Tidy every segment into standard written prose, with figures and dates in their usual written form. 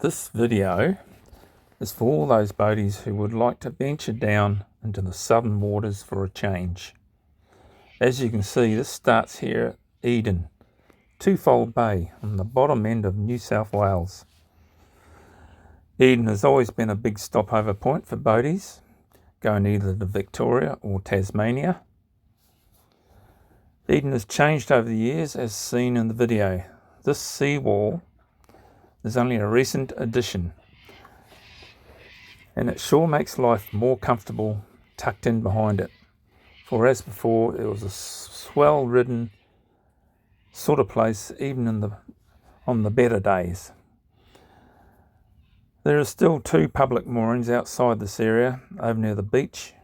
This video is for all those boaties who would like to venture down into the southern waters for a change. As you can see, this starts here at Eden, Twofold Bay on the bottom end of New South Wales. Eden has always been a big stopover point for boaties, going either to Victoria or Tasmania. Eden has changed over the years as seen in the video. This seawall is only a recent addition, and it sure makes life more comfortable tucked in behind it. For as before, it was a swell-ridden sort of place even on the better days. There are still two public moorings outside this area over near the beach,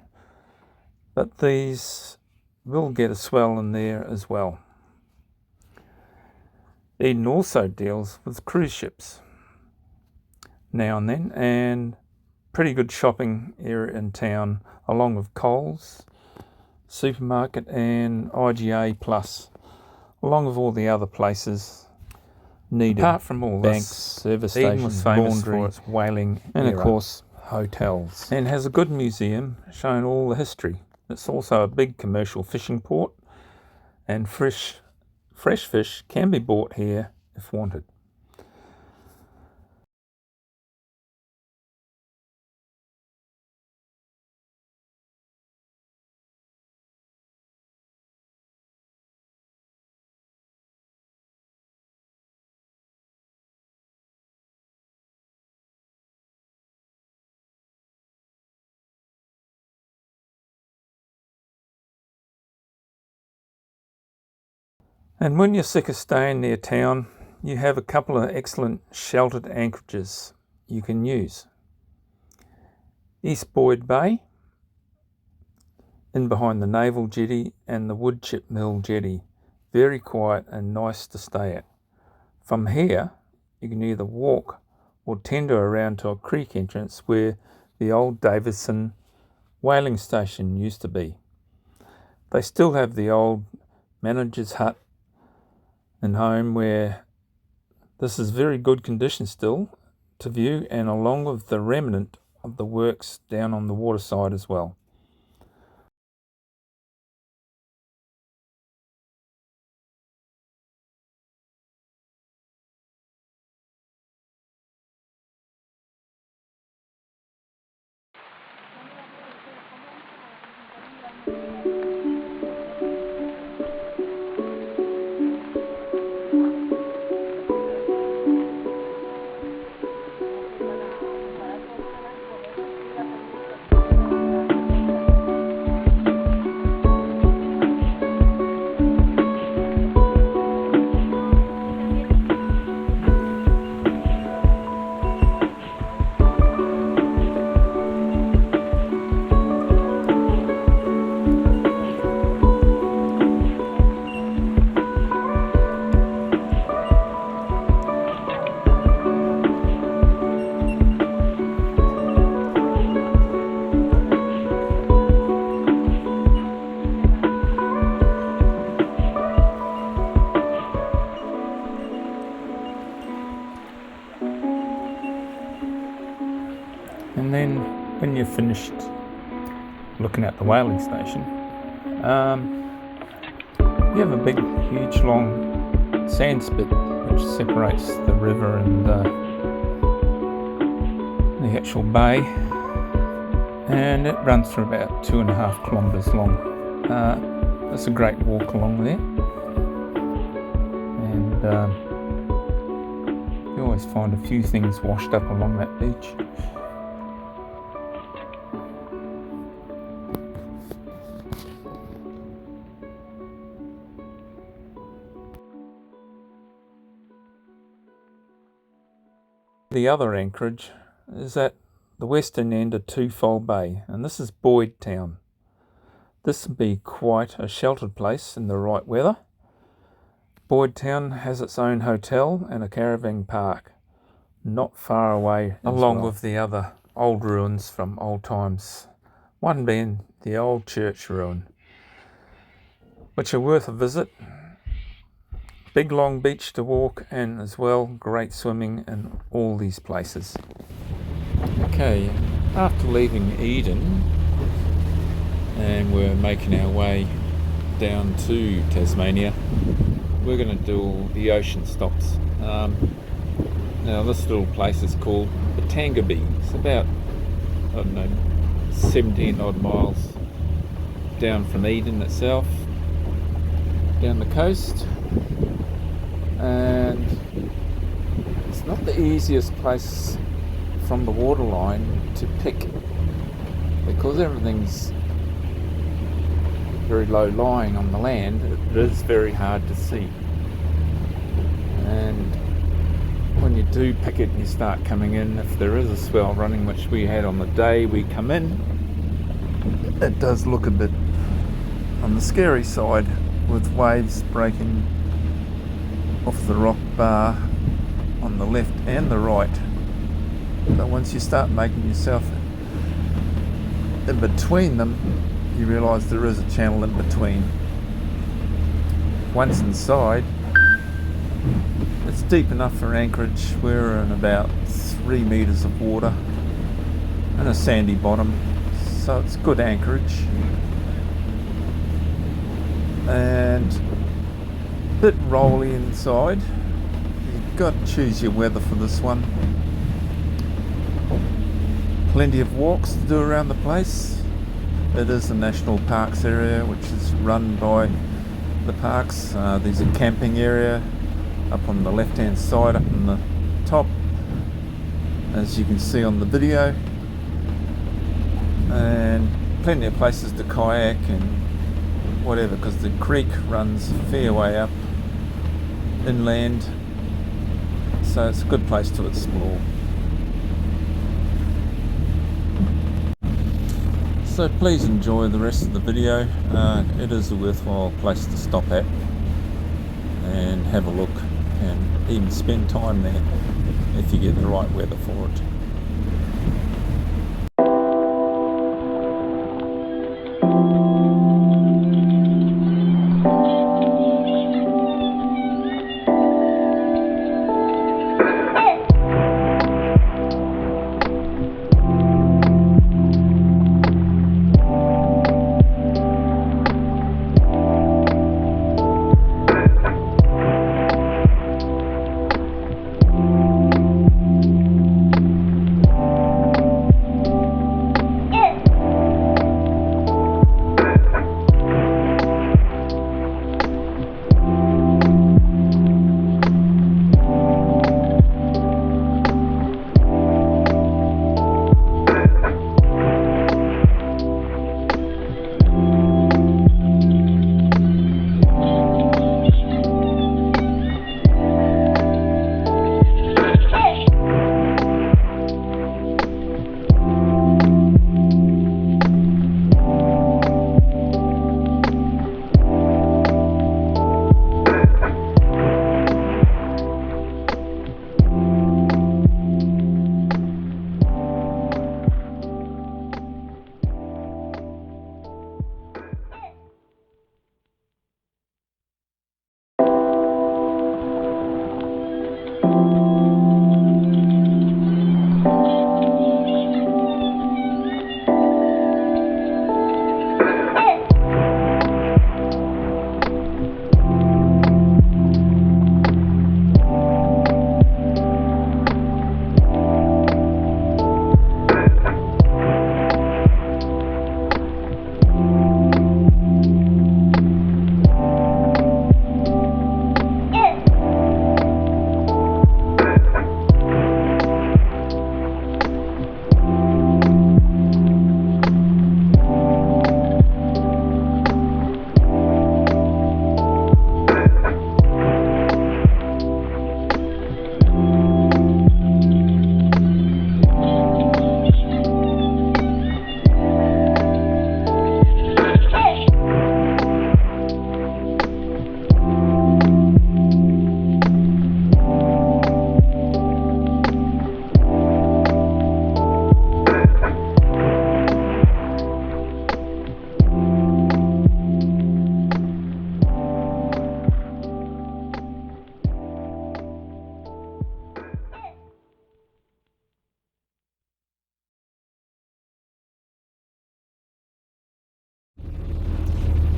but these will get a swell in there as well. Eden also deals with cruise ships now and then, and pretty good shopping area in town, along with Coles, supermarket and IGA Plus, along with all the other places needed. Apart from all banks, service stations, Eden was famous for its whaling and era, of course hotels, and has a good museum showing all the history. It's also a big commercial fishing port, and fresh fish can be bought here if wanted. And when you're sick of staying near town, you have a couple of excellent sheltered anchorages you can use. East Boyd Bay, in behind the Naval Jetty and the Woodchip Mill Jetty. Very quiet and nice to stay at. From here, you can either walk or tender around to a creek entrance where the old Davidson whaling station used to be. They still have the old manager's hut and home, where this is very good condition still to view, and along with the remnant of the works down on the waterside as well. And then when you're finished looking at the whaling station, you have a big, huge, long sand spit which separates the river and the actual bay, and it runs for about 2.5 kilometres long. It's a great walk along there, and you always find a few things washed up along that beach. The other anchorage is at the western end of Twofold Bay, and this is Boyd Town. This would be quite a sheltered place in the right weather. Boyd Town has its own hotel and a caravan park not far away, along with the other old ruins from old times, one being the old church ruin, which are worth a visit. big long beach to walk, and as well great swimming in all these places. Okay, after leaving Eden and we're making our way down to Tasmania, we're going to do all the ocean stops. Now this little place is called Batangaby. It's about, I don't know, 17 odd miles down from Eden itself, down the coast, and it's not the easiest place from the waterline to pick because everything's very low lying on the land. It is very hard to see, and when you do pick it and you start coming in, if there is a swell running, which we had on the day we come in, it does look a bit on the scary side with waves breaking off the rock bar on the left and the right. But once you start making yourself in between them, you realise there is a channel in between. Once inside, it's deep enough for anchorage. We're in about 3 metres of water and a sandy bottom, so it's good anchorage. And a bit rolly inside. You've got to choose your weather for this one. Plenty of walks to do around the place. It is a national parks area which is run by the parks. There's a camping area up on the left hand side, up on the top, as you can see on the video, and plenty of places to kayak and whatever, because the creek runs a fair way up inland, so it's a good place to explore. So please enjoy the rest of the video. It is a worthwhile place to stop at and have a look, and even spend time there if you get the right weather for it.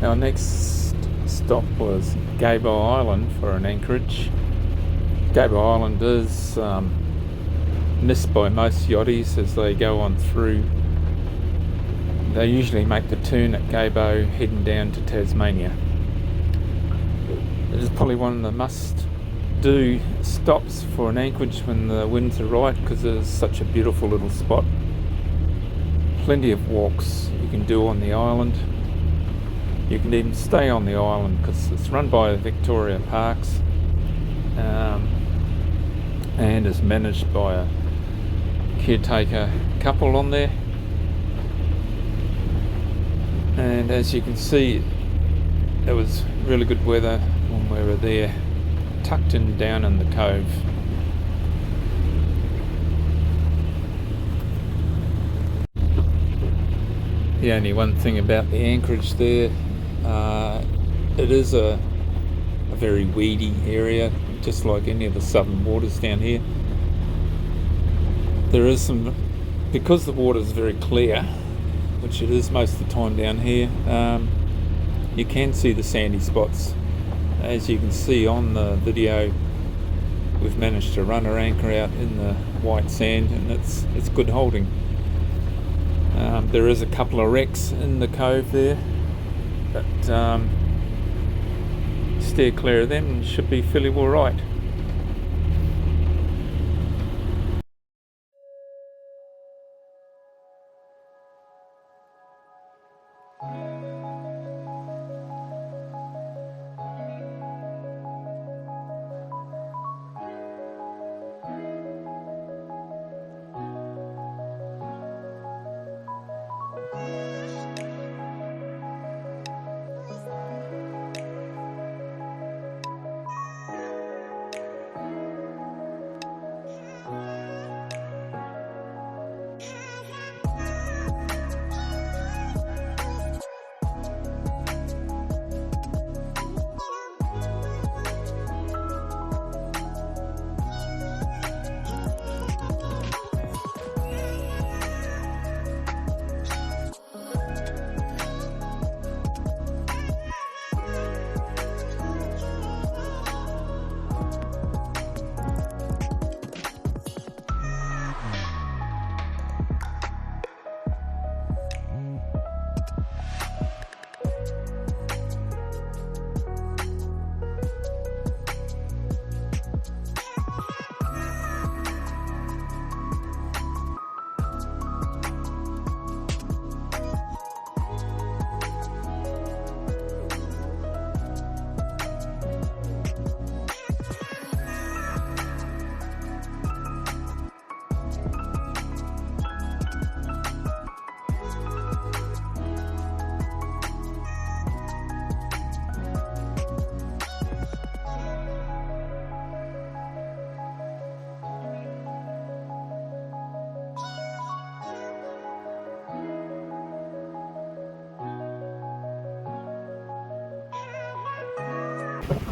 Our next stop was Gabo Island for an anchorage. Gabo Island is missed by most yachties as they go on through. They usually make the turn at Gabo heading down to Tasmania. It is probably one of the must-do stops for an anchorage when the winds are right, because it is such a beautiful little spot. Plenty of walks you can do on the island. You can even stay on the island because it's run by Victoria Parks and is managed by a caretaker couple on there. And as you can see, it was really good weather when we were there, tucked in down in the cove. The only one thing about the anchorage there, it is a very weedy area, just like any of the southern waters down here. There is some, because the water is very clear, which it is most of the time down here, you can see the sandy spots. As you can see on the video, we've managed to run our anchor out in the white sand, and it's good holding. There is a couple of wrecks in the cove there, but steer clear of them and should be fairly well right.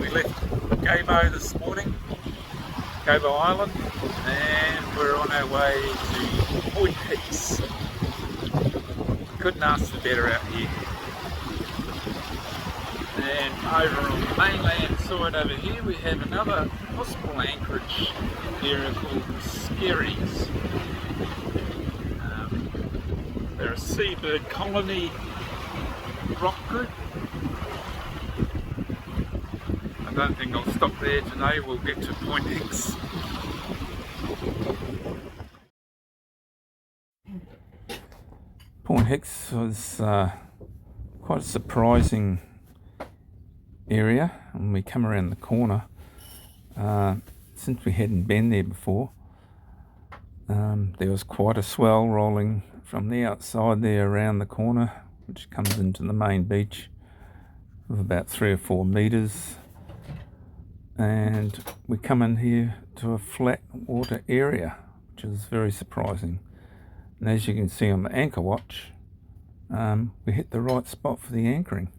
We left Gabo this morning, Gabo Island, and we're on our way to Point Hicks. Couldn't ask for better out here. And over on the mainland side over here we have another possible anchorage area called Skerries. They're a seabird colony rock group. I don't think I'll stop there today, we'll get to Point Hicks. Point Hicks was quite a surprising area when we come around the corner. Since we hadn't been there before, there was quite a swell rolling from the outside there around the corner, which comes into the main beach of about 3 or 4 meters. And we come in here to a flat water area, which is very surprising. And as you can see on the anchor watch, we hit the right spot for the anchoring.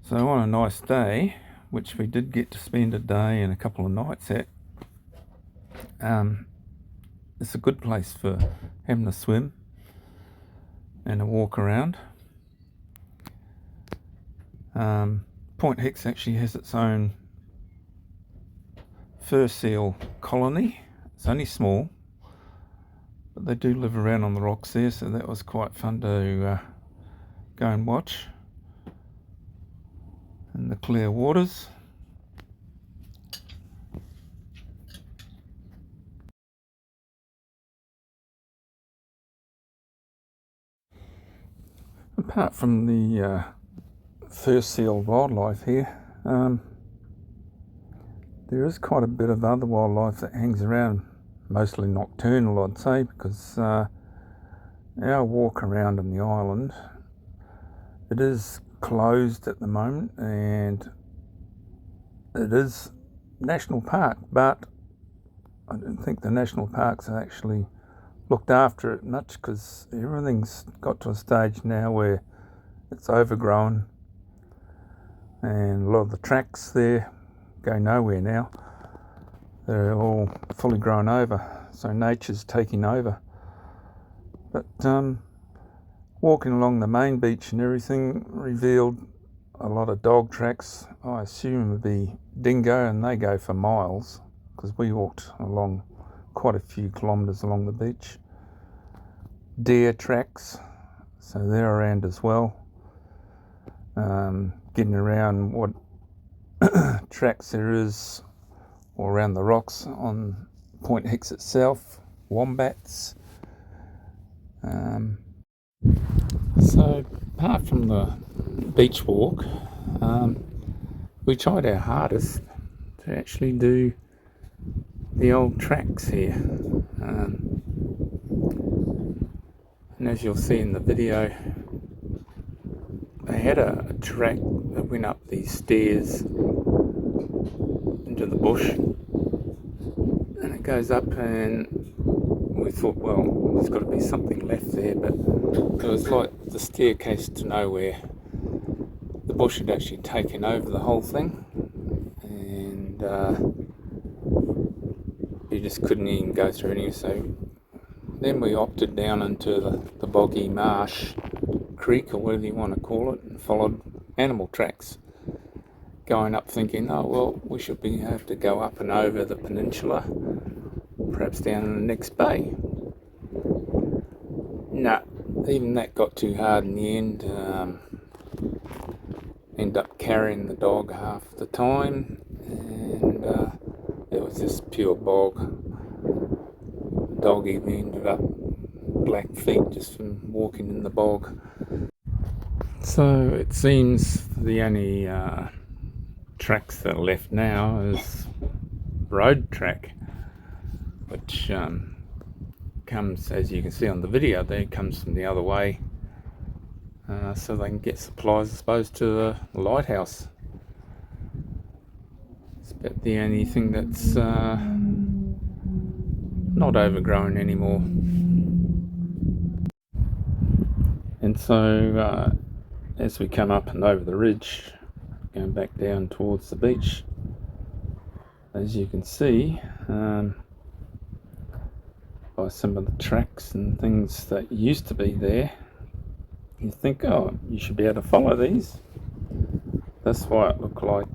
So on a nice day, which we did get to spend a day and a couple of nights at, it's a good place for having a swim and a walk around. Point Hicks actually has its own fur seal colony. It's only small, but they do live around on the rocks there, so that was quite fun to go and watch in the clear waters. Apart from the fur seal wildlife here, there is quite a bit of other wildlife that hangs around, mostly nocturnal I'd say, because our walk around on the island, it is closed at the moment and it is national park, but I don't think the national parks are actually looked after it much, because everything's got to a stage now where it's overgrown and a lot of the tracks there go nowhere now. They're all fully grown over, so nature's taking over. But walking along the main beach and everything revealed a lot of dog tracks. I assume it would be dingo, and they go for miles, because we walked along quite a few kilometres along the beach. Deer tracks, so they're around as well. Getting around what tracks there is all around the rocks on Point Hicks itself, wombats. So apart from the beach walk, we tried our hardest to actually do the old tracks here. And as you'll see in the video, they had a track that went up these stairs into the bush, and it goes up, and we thought, well, there's got to be something left there, but it was like the staircase to nowhere. The bush had actually taken over the whole thing, and you just couldn't even go through any. So then we opted down into the boggy marsh creek, or whatever you want to call it, and followed animal tracks, going up thinking, oh well, we should have to go up and over the peninsula, perhaps down in the next bay. No, even that got too hard in the end. Ended up carrying the dog half the time, and it was just pure bog. The dog even ended up black feet just from walking in the bog. So it seems the only tracks that are left now is road track, which comes, as you can see on the video there, comes from the other way, so they can get supplies, I suppose, to the lighthouse. It's about the only thing that's not overgrown anymore. And so as we come up and over the ridge, going back down towards the beach, as you can see, by some of the tracks and things that used to be there, you think, oh, you should be able to follow these. That's why it looked like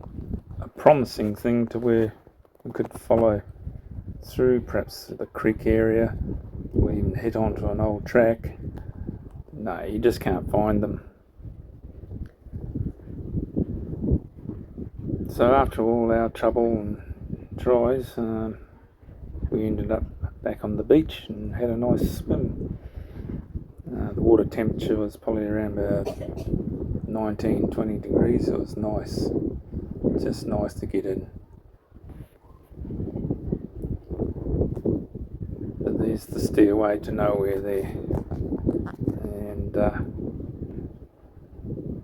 a promising thing to where we could follow through, perhaps the creek area, or even head onto an old track. No, you just can't find them. So after all our trouble and tries, we ended up back on the beach and had a nice swim. The water temperature was probably around about 19-20 degrees. It was nice, just nice to get in. But there's the stairway to nowhere there, and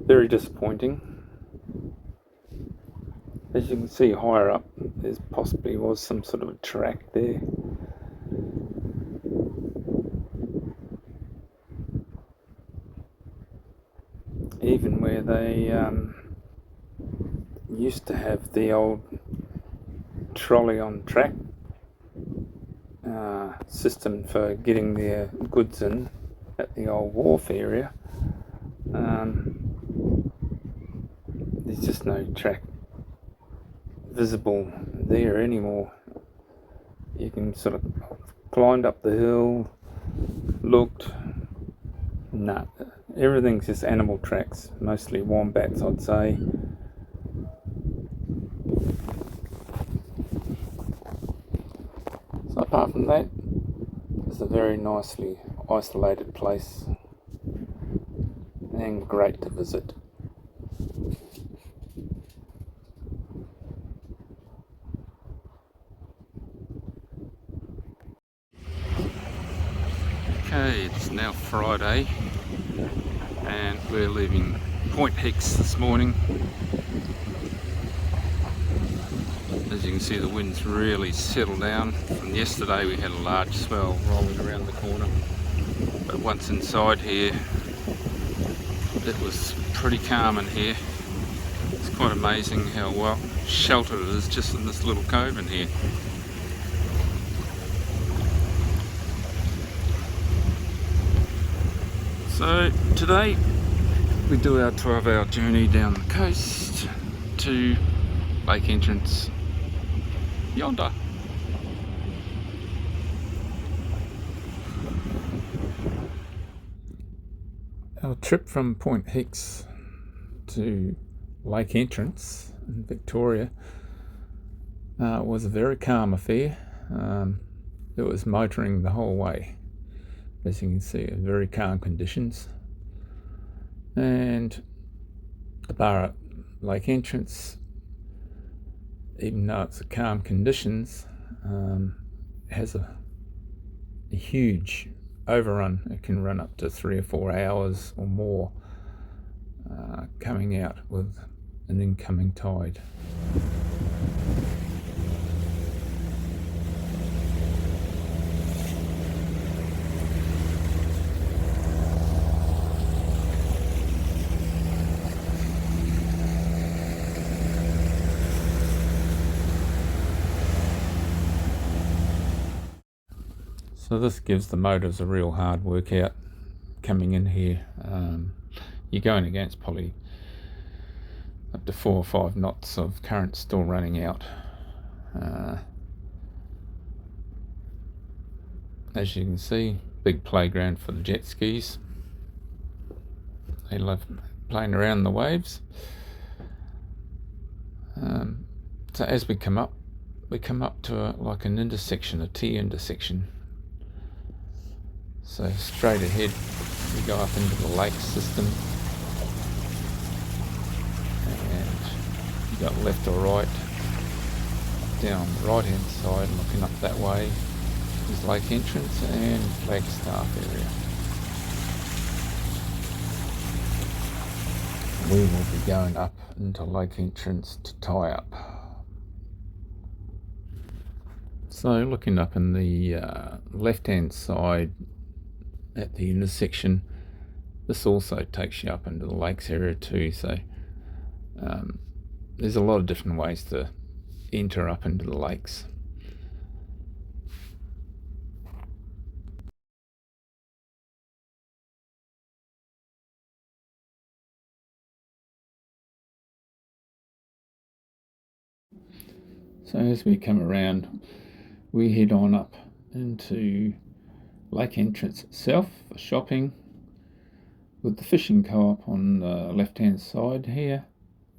very disappointing. As you can see higher up, there possibly was some sort of a track there. Even where they used to have the old trolley on track system for getting their goods in at the old wharf area, there's just no track visible there anymore. You can sort of climbed up the hill, looked, nah, everything's just animal tracks, mostly wombats, I'd say. So apart from that, it's a very nicely isolated place and great to visit. Okay, it's now Friday and we're leaving Point Hicks this morning. As you can see, the wind's really settled down. From yesterday we had a large swell rolling around the corner, but once inside here it was pretty calm in here. It's quite amazing how well sheltered it is just in this little cove in here. So today we do our 12-hour journey down the coast to Lake Entrance yonder. Our trip from Point Hicks to Lake Entrance in Victoria was a very calm affair. It was motoring the whole way. As you can see, very calm conditions. And the bar at Lake Entrance, even though it's a calm conditions, has a huge overrun. It can run up to 3 or 4 hours or more coming out with an incoming tide. So this gives the motors a real hard workout coming in here. You're going against probably up to 4 or 5 knots of current still running out. As you can see, big playground for the jet skis. They love playing around the waves. So as we come up to like an intersection, a T intersection. So straight ahead we go up into the lake system, and you got left or right. Down the right hand side, looking up that way, is Lake Entrance and Flagstaff area. We will be going up into Lake Entrance to tie up. So looking up in the left hand side at the intersection, this also takes you up into the lakes area too, so there's a lot of different ways to enter up into the lakes. So as we come around, we head on up into Lake Entrance itself for shopping, with the fishing co-op on the left hand side here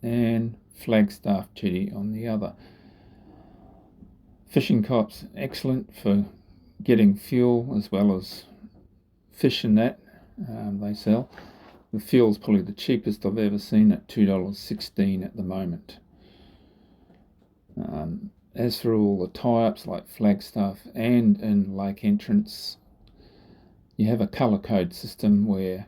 and Flagstaff jetty on the other. Fishing co-op's excellent for getting fuel as well as fish and that they sell. The fuel's probably the cheapest I've ever seen at $2.16 at the moment. As for all the tie-ups like Flagstaff and in Lake Entrance, you have a colour code system where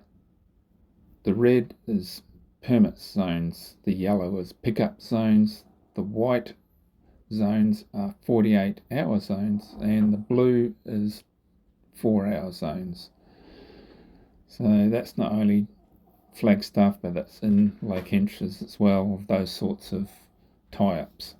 the red is permit zones, the yellow is pickup zones, the white zones are 48-hour zones, and the blue is 4-hour zones. So that's not only Flagstaff, but that's in Lake Entrance as well, of those sorts of tie-ups.